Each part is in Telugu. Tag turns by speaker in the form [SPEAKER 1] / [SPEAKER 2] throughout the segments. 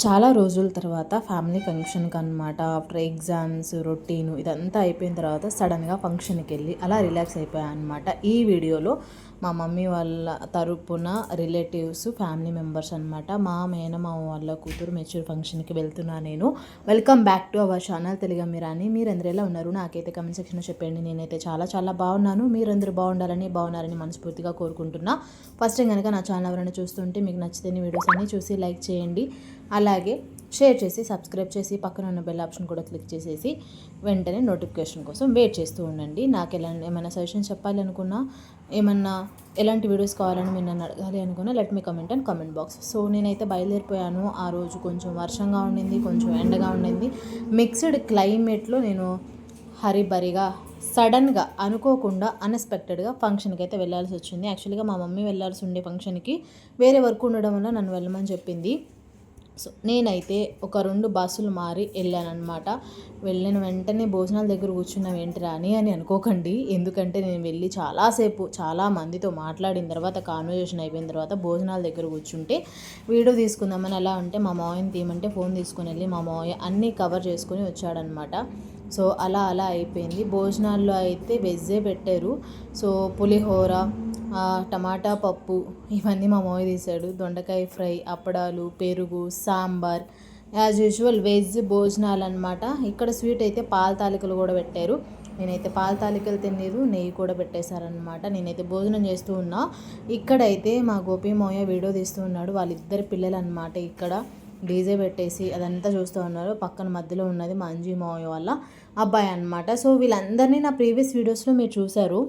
[SPEAKER 1] చాలా రోజుల తర్వాత ఫ్యామిలీ ఫంక్షన్కి అనమాట. ఆఫ్టర్ ఎగ్జామ్స్ రొటీను ఇదంతా అయిపోయిన తర్వాత సడన్గా ఫంక్షన్కి వెళ్ళి అలా రిలాక్స్ అయిపోయాను అనమాట. ఈ వీడియోలో మా మమ్మీ వాళ్ళ తరపున రిలేటివ్స్ ఫ్యామిలీ మెంబర్స్ అనమాట. మా మేనమామ వాళ్ళ కూతురు మెచ్యూర్ ఫంక్షన్కి వెళ్తున్నా నేను. Welcome back to our channel తెలుగమ్మిరాని. మీరందరూ ఎలా ఉన్నారు? నాకైతే కమెంట్ సెక్షన్లో చెప్పండి. నేనైతే చాలా చాలా బాగున్నాను. మీరందరూ బాగున్నారని మనస్ఫూర్తిగా కోరుకుంటున్నా. ఫస్ట్ టైం కనుక నా ఛానల్ ఎవరైనా చూస్తుంటే మీకు నచ్చితే వీడియోస్ అన్నీ చూసి లైక్ చేయండి, అలాగే షేర్ చేసి సబ్స్క్రైబ్ చేసి పక్కన ఉన్న బెల్ ఆప్షన్ కూడా క్లిక్ చేసేసి వెంటనే నోటిఫికేషన్ కోసం వెయిట్ చేస్తూ ఉండండి. నాకు ఏమైనా సజెషన్స్ చెప్పాలి అనుకున్నా, ఏమన్నా ఎలాంటి వీడియోస్ కావాలని మీరు నన్ను అడగాలి అనుకున్నా let me comment and comment box. So నేనైతే బయలుదేరిపోయాను. ఆ రోజు కొంచెం వర్షంగా ఉండింది, కొంచెం ఎండగా ఉండింది. మిక్స్డ్ క్లైమేట్లో నేను హరిబరిగా సడన్గా అనుకోకుండా అన్ఎక్స్పెక్టెడ్గా ఫంక్షన్కి అయితే వెళ్ళాల్సి వచ్చింది. యాక్చువల్గా మా మమ్మీ వెళ్ళాల్సి ఉండే ఫంక్షన్కి వేరే వర్క్ ఉండడం వల్ల నన్ను వెళ్ళమని చెప్పింది. సో నేనైతే ఒక 2 బస్సులు మారి వెళ్ళానమాట. వెళ్ళిన వెంటనే భోజనాల దగ్గర కూర్చున్నాం ఏంటిరా అని అనుకోకండి. ఎందుకంటే నేను వెళ్ళి చాలాసేపు చాలా మందితో మాట్లాడిన తర్వాత కాన్వర్జేషన్ అయిపోయిన తర్వాత భోజనాల దగ్గర కూర్చుంటే వీడియో తీసుకుందామని అలా ఉంటే మా మావయ్యని తీయమంటే ఫోన్ తీసుకుని వెళ్ళి మా మావయ్య అన్నీ కవర్ చేసుకొని వచ్చాడనమాట. సో అలా అయిపోయింది. భోజనాల్లో అయితే వెజ్జే పెట్టారు. సో పులిహోర, టమాటా పప్పు ఇవన్నీ మా మావయ్య తీశాడు. దొండకాయ ఫ్రై, అప్పడాలు, పెరుగు, సాంబార్, యాజ్ యూజువల్ వెజ్ భోజనాలు అనమాట. ఇక్కడ స్వీట్ అయితే పాల తాలికలు కూడా పెట్టారు. నేనైతే పాల తాలికలు తినలేదు, నెయ్యి కూడా పెట్టేశారనమాట. నేనైతే భోజనం చేస్తూ ఉన్నా. ఇక్కడైతే మా గోపి మావయ్య వీడియో తీస్తూ ఉన్నాడు. వాళ్ళిద్దరు పిల్లలు అనమాట. ఇక్కడ డీజే పెట్టేసి అదంతా చూస్తూ ఉన్నారు. పక్కన మధ్యలో ఉన్నది మా అంజీ మావయ్య వాళ్ళ అబ్బాయి అనమాట. సో వీళ్ళందరినీ నా ప్రీవియస్ వీడియోస్లో మీరు చూశారు.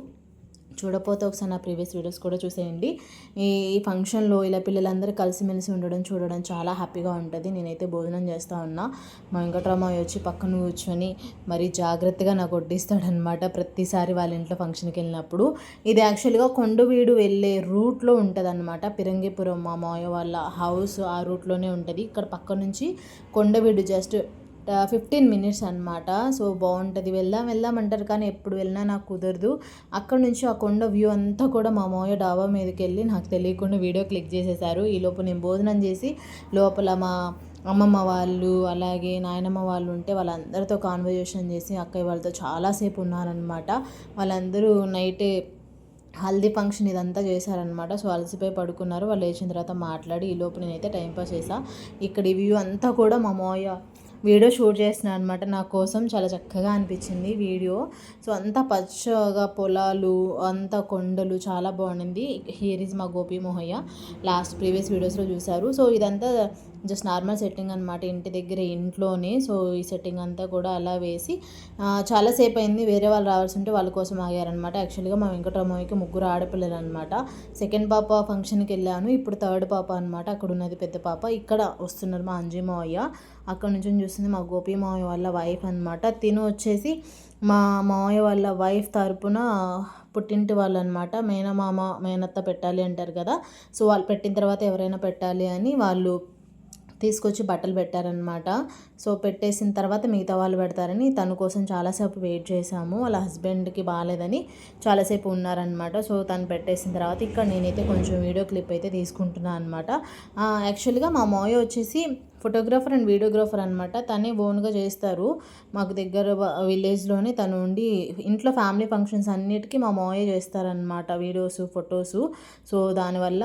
[SPEAKER 1] చూడకపోతే ఒకసారి నా ప్రీవియస్ వీడియోస్ కూడా చూసేయండి. ఈ ఫంక్షన్లో ఇలా పిల్లలందరూ కలిసిమెలిసి చూడడం చాలా హ్యాపీగా ఉంటుంది. నేనైతే భోజనం చేస్తూ ఉన్నా. మా వెంకట్రామయ్య వచ్చి పక్కన కూర్చొని మరీ జాగ్రత్తగా నాకు వడ్డిస్తాడనమాట ప్రతిసారి వాళ్ళ ఇంట్లో ఫంక్షన్కి వెళ్ళినప్పుడు. ఇది యాక్చువల్గా కొండవీడు వెళ్ళే రూట్లో ఉంటుంది అనమాట. పిరంగిపురం మా మావయ్య వాళ్ళ హౌస్ ఆ రూట్లోనే ఉంటుంది. ఇక్కడ పక్క నుంచి కొండవీడు జస్ట్ 15 మినిట్స్ అనమాట. సో బాగుంటుంది. వెళ్దాం అంటారు కానీ ఎప్పుడు వెళ్ళినా నాకు కుదరదు. అక్కడ నుంచి ఆ కొండ వ్యూ అంతా కూడా మా మావయ్య డాబా మీదకి వెళ్ళి నాకు తెలియకుండా వీడియో క్లిక్ చేసేసారు. ఈలోపు నేను భోజనం చేసి లోపల మా అమ్మమ్మ వాళ్ళు అలాగే నాయనమ్మ వాళ్ళు ఉంటే వాళ్ళందరితో కాన్వర్జేషన్ చేసి అక్కయ్య వాళ్ళతో చాలాసేపు ఉన్నారనమాట. వాళ్ళందరూ నైటే హల్దీ ఫంక్షన్ ఇదంతా చేశారనమాట. సో అలసిపోయి పడుకున్నారు. వాళ్ళు లేచిన తర్వాత మాట్లాడి ఈలోపు నేనైతే టైంపాస్ చేసా. ఇక్కడ ఈ వ్యూ అంతా కూడా మా మావయ్య వీడియో షూట్ చేస్తున్నాను అనమాట. నా కోసం చాలా చక్కగా అనిపించింది వీడియో. సో అంతా పచ్చగా పొలాలు, అంతా కొండలు చాలా బాగుండింది. హియర్ ఈజ్ మా గోపి మోహయ్య. లాస్ట్ ప్రీవియస్ వీడియోస్లో చూశారు. సో ఇదంతా జస్ట్ నార్మల్ సెట్టింగ్ అనమాట. ఇంటి దగ్గర ఇంట్లోనే. సో ఈ సెట్టింగ్ అంతా కూడా అలా వేసి చాలాసేపు అయింది. వేరే వాళ్ళు రావాల్సి ఉంటే వాళ్ళ కోసం ఆగారనమాట. యాక్చువల్గా మా వెంకటరామయ్యకి 3 ఆడపిల్లలు అనమాట. సెకండ్ పాప ఫంక్షన్కి వెళ్ళాను. ఇప్పుడు థర్డ్ పాప అనమాట. అక్కడ ఉన్నది పెద్ద పాప. ఇక్కడ వస్తున్నారు మా అంజీ మావయ్య. అక్కడ నుంచి చూస్తుంది మా గోపి మావయ్య వాళ్ళ వైఫ్ అనమాట. తిను వచ్చేసి మా మావయ్య వాళ్ళ వైఫ్ తరపున పుట్టింటి వాళ్ళు అనమాట. మేనమామ మేనత్త పెట్టాలి అంటారు కదా. సో వాళ్ళు పెట్టిన తర్వాత ఎవరైనా పెట్టాలి అని వాళ్ళు తీసుకొచ్చి బట్టలు పెట్టారనమాట. సో పెట్టేసిన తర్వాత మిగతా వాళ్ళు పెడతారని తన కోసం చాలాసేపు వెయిట్ చేశాము. వాళ్ళ హస్బెండ్కి బాగాలేదని చాలాసేపు ఉన్నారనమాట. సో తను పెట్టేసిన తర్వాత ఇక్కడ నేనైతే కొంచెం వీడియో క్లిప్ అయితే తీసుకుంటున్నాను అనమాట. యాక్చువల్గా మా మావయ్య వచ్చేసి ఫోటోగ్రాఫర్ అండ్ వీడియోగ్రాఫర్ అనమాట. తనే ఓన్గా చేస్తారు. మాకు దగ్గర విలేజ్లోనే తను ఉండి ఇంట్లో ఫ్యామిలీ ఫంక్షన్స్ అన్నిటికీ మా మావయ్య చేస్తారనమాట వీడియోస్, ఫొటోసు. సో దానివల్ల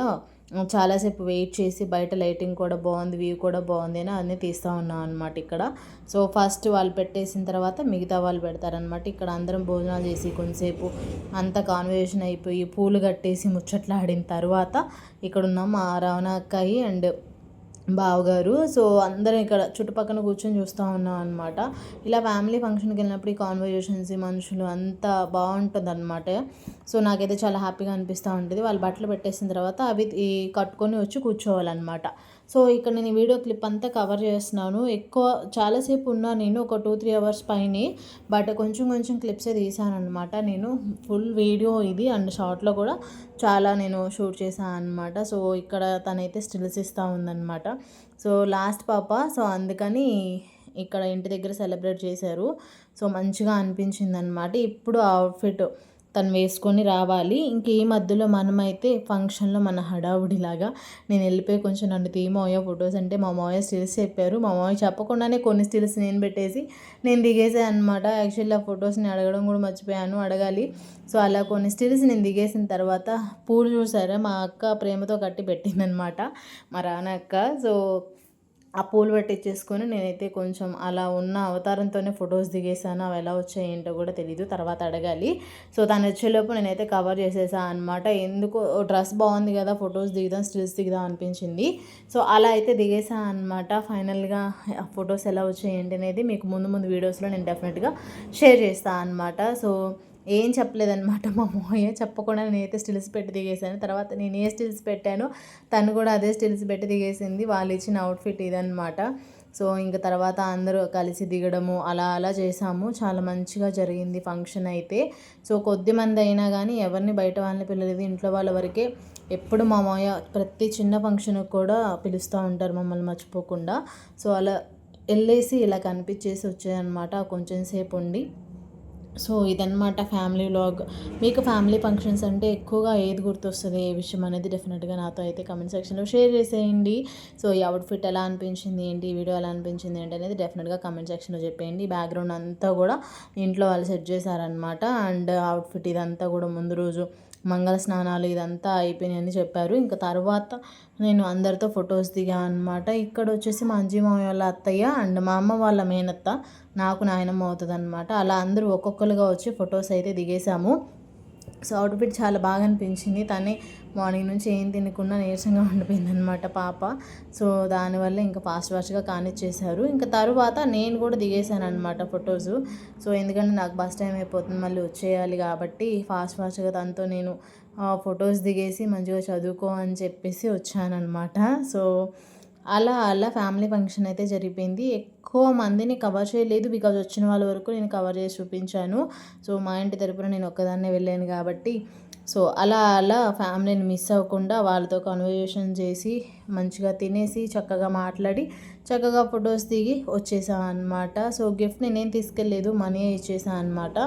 [SPEAKER 1] చాలాసేపు వెయిట్ చేసి బయట లైటింగ్ కూడా బాగుంది, వ్యూ కూడా బాగుంది అని అన్నీ తీస్తూ ఉన్నాం అనమాట ఇక్కడ. సో ఫస్ట్ వాళ్ళు పెట్టేసిన తర్వాత మిగతా వాళ్ళు పెడతారనమాట. ఇక్కడ అందరం భోజనాలు చేసి కొంతసేపు అంతా కాన్వర్జేషన్ అయిపోయి పూలు కట్టేసి ముచ్చట్లాడిన తర్వాత ఇక్కడ ఉన్నాం మా రవణ అక్కాయి అండ్ బావగారు. సో అందరం ఇక్కడ చుట్టుపక్కల కూర్చొని చూస్తూ ఉన్నాం అనమాట. ఇలా ఫ్యామిలీ ఫంక్షన్కి వెళ్ళినప్పుడు ఈ కాన్వర్జేషన్స్, ఈ మనుషులు అంతా బాగుంటుంది అనమాట. సో నాకైతే చాలా హ్యాపీగా అనిపిస్తూ ఉంటుంది. వాళ్ళు బట్టలు పెట్టేసిన తర్వాత అవి కట్టుకొని వచ్చి కూర్చోవాలన్నమాట. సో ఇక్కడ నేను ఈ వీడియో క్లిప్ అంతా కవర్ చేస్తున్నాను. చాలాసేపు ఉన్నా నేను ఒక 2-3 అవర్స్ పైనే. బట్ కొంచెం క్లిప్సే తీసాను అనమాట. నేను ఫుల్ వీడియో ఇది అండ్ షార్ట్లో కూడా చాలా నేను షూట్ చేశాను అనమాట. సో ఇక్కడ తనైతే స్టిల్స్ ఇస్తూ ఉందన్నమాట. సో లాస్ట్ పాప. సో అందుకని ఇక్కడ ఇంటి దగ్గర సెలబ్రేట్ చేశారు. సో మంచిగా అనిపించింది అనమాట. ఇప్పుడు అవుట్ఫిట్ తను వేసుకొని రావాలి. ఇంక ఈ మధ్యలో మనమైతే ఫంక్షన్లో మన హడావుడిలాగా నేను వెళ్ళిపోయి కొంచెం నన్ను తీమోయ ఫొటోస్ అంటే మా మావయ్య స్టిల్స్ చెప్పారు. మా మావయ్య చెప్పకుండానే కొన్ని స్టిల్స్ నేను పెట్టేసి నేను దిగేసాను అనమాట. యాక్చువల్లీ ఆ ఫొటోస్ని అడగడం కూడా మర్చిపోయాను, అడగాలి. సో అలా కొన్ని స్టిల్స్ నేను దిగేసిన తర్వాత పూలు చూసారా మా అక్క ప్రేమతో కట్టి పెట్టిందనమాట, మా రానక్క. సో ఆ పూలు పెట్టించేసుకొని నేనైతే కొంచెం అలా ఉన్న అవతారంతోనే ఫొటోస్ దిగేసాను. అవి ఎలా వచ్చాయి ఏంటో కూడా తెలీదు, తర్వాత అడగాలి. సో తను వచ్చేలోపు నేనైతే కవర్ చేసేసాను అనమాట. ఎందుకు డ్రెస్ బాగుంది కదా, ఫొటోస్ దిగుదాం స్టిల్స్ దిగుదాం అనిపించింది. సో అలా అయితే దిగేసాను అనమాట. ఫైనల్గా ఫొటోస్ ఎలా వచ్చాయి ఏంటి అనేది మీకు ముందు వీడియోస్లో నేను డెఫినెట్గా షేర్ చేస్తాను అనమాట. సో ఏం చెప్పలేదన్నమాట మా మావయ్య, చెప్పకుండా నేనైతే స్టిల్స్ పెట్టి దిగేసాను. తర్వాత నేను ఏ స్టిల్స్ పెట్టానో తను కూడా అదే స్టిల్స్ పెట్టి దిగేసింది. వాళ్ళు ఇచ్చిన అవుట్ఫిట్ ఇదనమాట. సో ఇంక తర్వాత అందరూ కలిసి దిగడము అలా చేసాము. చాలా మంచిగా జరిగింది ఫంక్షన్ అయితే. సో కొద్ది మంది అయినా కానీ ఎవరిని బయట వాళ్ళని పిల్లలేదు, ఇంట్లో వాళ్ళ వరకే. ఎప్పుడు మా మావయ్య ప్రతి చిన్న ఫంక్షన్కి కూడా పిలుస్తూ ఉంటారు మమ్మల్ని మర్చిపోకుండా. సో అలా వెళ్ళేసి ఇలా కనిపించేసి వచ్చాయన్నమాట కొంచెం సేపు ఉండి. సో ఇదన్నమాట ఫ్యామిలీ వ్లాగ్. మీకు ఫ్యామిలీ ఫంక్షన్స్ అంటే ఎక్కువగా ఏది గుర్తొస్తుంది, ఏ విషయం అనేది డెఫినెట్గా నాతో అయితే కమెంట్ సెక్షన్లో షేర్ చేసేయండి. సో ఈ అవుట్ఫిట్ ఎలా అనిపించింది ఏంటి, ఈ వీడియో ఎలా అనిపించింది ఏంటి అనేది డెఫినెట్గా కమెంట్ సెక్షన్లో చెప్పేయండి. బ్యాక్గ్రౌండ్ అంతా కూడా ఇంట్లో వాళ్ళు సెట్ చేశారనమాట. అండ్ అవుట్ఫిట్ ఇదంతా కూడా ముందు రోజు మంగళ స్నానాలు ఇదంతా అయిపోయినాయని చెప్పారు. ఇంకా తర్వాత నేను అందరితో ఫొటోస్ దిగా అనమాట. ఇక్కడ వచ్చేసి మా అంజీ మామయ్య వాళ్ళ అత్తయ్య అండ్ మా అమ్మ వాళ్ళ మేనత్త, నాకు నాయనమ్మ అవుతుంది అనమాట. అలా అందరూ ఒక్కొక్కరుగా వచ్చి ఫొటోస్ అయితే దిగేసాము. సో అవుట్ఫిట్ చాలా బాగా అనిపించింది. తనే మార్నింగ్ నుంచి ఏం తినకుండా నీరసంగా ఉండిపోయిందనమాట పాప. సో దానివల్ల ఇంకా ఫాస్ట్గా కానిచ్చేసారు. ఇంకా తరువాత నేను కూడా దిగేసాను అనమాట ఫొటోస్. సో ఎందుకంటే నాకు బస్ టైం అయిపోతుంది, మళ్ళీ వచ్చేయాలి కాబట్టి ఫాస్ట్గా తనతో నేను ఫొటోస్ దిగేసి మంచిగా చదువుకో అని చెప్పేసి వచ్చానమాట. సో అలా ఫ్యామిలీ ఫంక్షన్ అయితే జరిగిపోయింది. ఎక్కువ మందిని కవర్ చేయలేదు, బికాజ్ వచ్చిన వాళ్ళ వరకు నేను కవర్ చేసి చూపించాను. సో మా ఇంటి తరపున నేను ఒక్కదాన్నే వెళ్ళాను కాబట్టి సో అలా ఫ్యామిలీని మిస్ అవ్వకుండా వాళ్ళతో కన్వర్జేషన్ చేసి మంచిగా తినేసి చక్కగా మాట్లాడి చక్కగా ఫొటోస్ దిగి వచ్చేసాను అనమాట. సో గిఫ్ట్ నేనేం తీసుకెళ్ళలేదు, మనీ ఇచ్చేసాను అనమాట.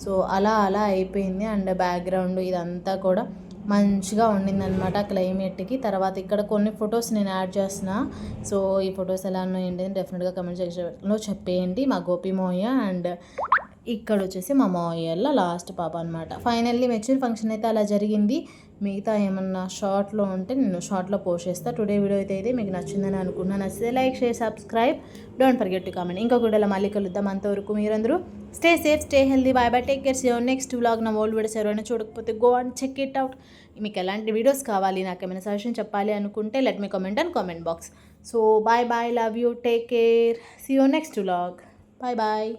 [SPEAKER 1] సో అలా అయిపోయింది. అండ్ బ్యాక్గ్రౌండ్ ఇదంతా కూడా మంచిగా ఉండిందనమాట క్లైమేట్కి. తర్వాత ఇక్కడ కొన్ని ఫొటోస్ నేను యాడ్ చేస్తున్నా. సో ఈ ఫొటోస్ ఎలా ఉన్నాయి ఏంటి డెఫినెట్గా కమెంట్ సెక్షన్లో చెప్పేయండి. మా గోపి మోయ అండ్ ఇక్కడ వచ్చేసి మా మావయ్యల లాస్ట్ పాప అనమాట. ఫైనల్లీ మెచ్యూర్ ఫంక్షన్ అయితే అలా జరిగింది. మిగతా ఏమన్నా షార్ట్లో ఉంటే నేను షార్ట్లో పోస్ట్ చేస్తాను. టుడే వీడియో అయితే మీకు నచ్చిందని అనుకున్నాను. నచ్చితే like, share, subscribe, don't forget to comment. ఇంకొక వీడియోలో మళ్ళీ కలుద్దాం. అంతవరకు మీరందరూ stay safe, stay healthy, bye take care. See you next vlog. నా ఓల్డ్ వీడియోస్ ఎవరైనా చూడకపోతే go and check it out. మీకు ఎలాంటి వీడియోస్ కావాలి, నాకు ఏమైనా సజెషన్ చెప్పాలి అనుకుంటే let me comment and comment box. So bye, love you, take care, see you next vlog. Bye.